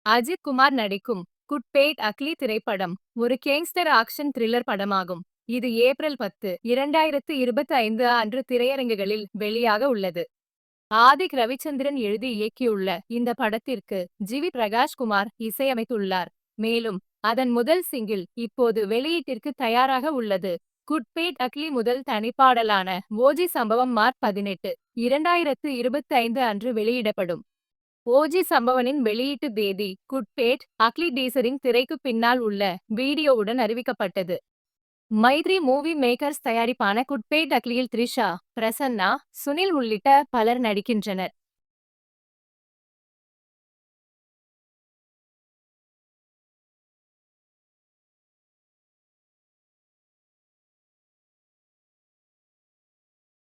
அஜித் குமார் நடிக்கும் good bad ugly திரைப்படம் ஒரு கேங்ஸ்டர் ஆக்ஷன் த்ரில்லர் படமாகும். இது ஏப்ரல் 10, 2025 அன்று திரையரங்குகளில் வெளியாக உள்ளது. ஆதிக் ரவிச்சந்திரன் எழுதி இயக்கியுள்ள இந்த படத்திற்கு ஜிவி பிரகாஷ்குமார் இசையமைத்துள்ளார். மேலும் அதன் முதல் சிங்கிள் இப்போது வெளியீட்டிற்கு தயாராக உள்ளது. குட்பேட் அக்லி முதல் தனிப்பாடலான ஓஜி சம்பவம் மார்ச் 18, 2025 அன்று வெளியிடப்படும். ஓஜி சம்பவனின் வெளியீட்டு தேதி குட்பேட் அக்லி டீசரின் திரைக்கு பின்னால் உள்ள வீடியோவுடன் அறிவிக்கப்பட்டது. மைத்ரி மூவி மேக்கர்ஸ் தயாரிப்பான குட்பேட் அக்லியில் த்ரிஷா, பிரசன்னா, சுனில் உள்ளிட்ட பலர் நடிக்கின்றனர்.